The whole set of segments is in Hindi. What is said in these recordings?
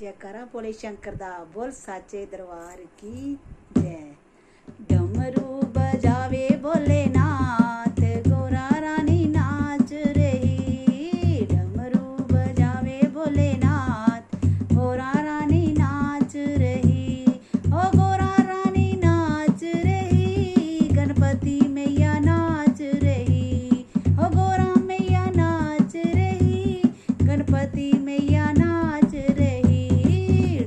जयकारा बोले शंकर दा, बोल साचे दरबार की जय। डमरू बजावे भोलेनाथ, गोरा रानी नाच रही। डमरू बजावे भोलेनाथ, गोरा रानी नाच रही। ओ गोरा रानी नाच रही, गणपति मैया नाच रही। ओ गोरा मैया नाच रही, गणपति मैया नाच रही।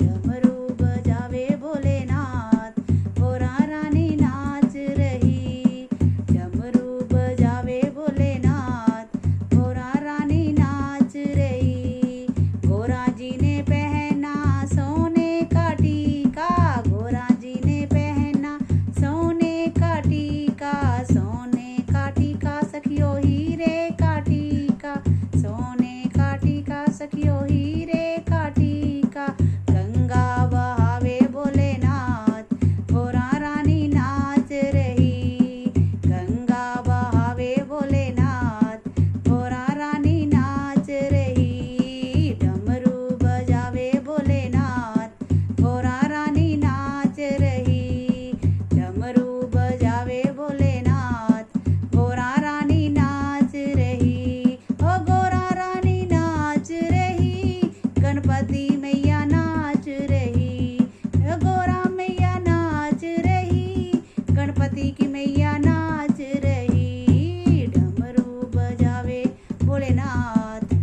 डमरू बजावे भोलेनाथ, गोरा रानी नाच रही। डमरू बजावे भोलेनाथ, गोरा रानी नाच रही। गोरा जी ने पहना सोने का टीका, गोरा जी ने पहना सोने का टीका। सोने का टीका सखियो हीरे का टीका, सोने का टीका सखियो हीरे का टीका। गंगा बहावे भोलेनाथ, गोरा रानी नाच रही। गंगा बहावे भोलेनाथ, गोरा रानी नाच रही। डमरू बजावे भोलेनाथ, गोरा रानी नाच रही। डमरू बजावे भोलेनाथ, गोरा रानी नाच रही। ओ गोरा रानी नाच रही, गणपति मैया नाच रही। ओ गोरा मैया नाच रही, गणपति की मैया नाच रही। डमरू बजावे भोलेनाथ,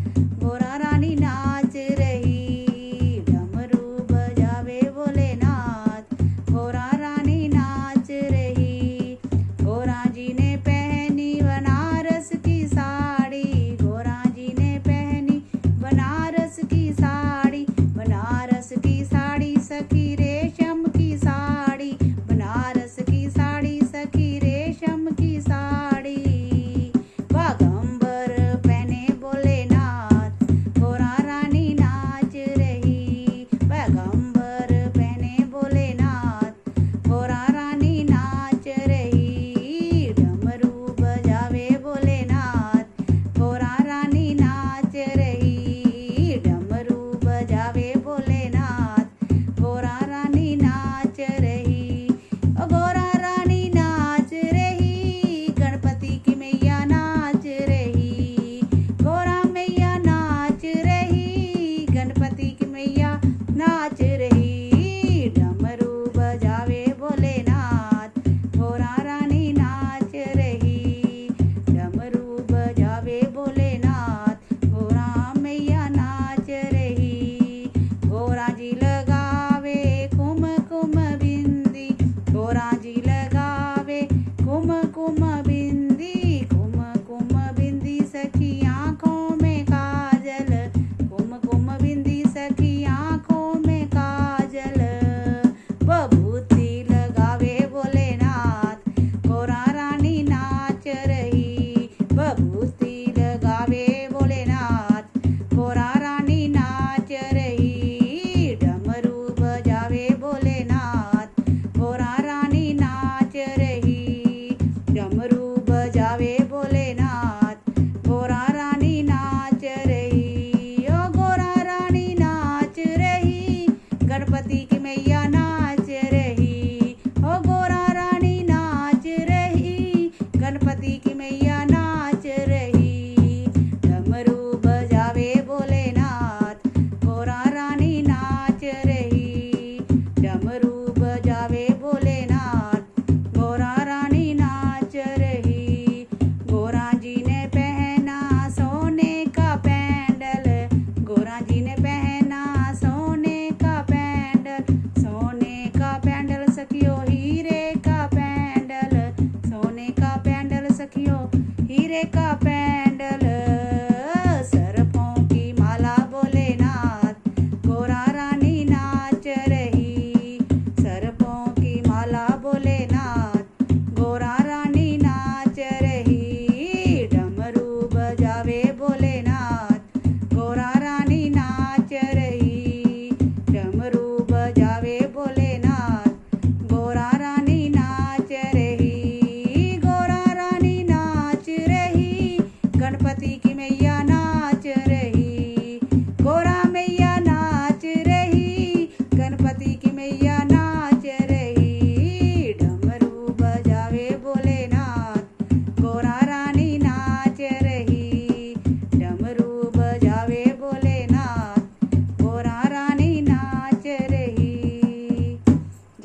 गोरा रानी नाच रही। डमरू बजावे भोलेनाथ, गोरा रानी नाच रही। गोरा जी ने पहनी बनारस की साड़ी, गोरा जी ने पहनी बनारस की साड़ी। बनारस की साड़ी सखी रेशम की साड़ी, बनारस की साड़ी सखी रेशम की साड़ी। बागंबर पहने भोलेनाथ, गोरा रानी नाच रही। बागंबर पहने भोलेनाथ, गोरा रानी नाच रही। डमरू बजावे भोलेनाथ, गोरा रानी नाच रही। डमरू बजावे भोलेनाथ, गोरा रानी नाच रही। ओ गोरा रानी नाच रही, गणपति की मैया नाच रही। गोरा मैया नाच रही, गणपति की मैया नाच रही। डमरू बजावे भोलेनाथ, गोरा रानी नाच रही। डमरू बजावे भोलेनाथ, गोरा मैया नाच रही। गोरा जी लगावे कुमकुम बिंदी, गोरा जी लगावे कुमकुम बिंदी। कुमकुम बिंदी सखी आँखों में काजल, कुमकुम बिंदी सखी आँखों में काजल।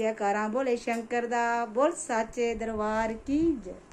जयकारा बोले शंकर दा, बोल साचे दरबार की जय।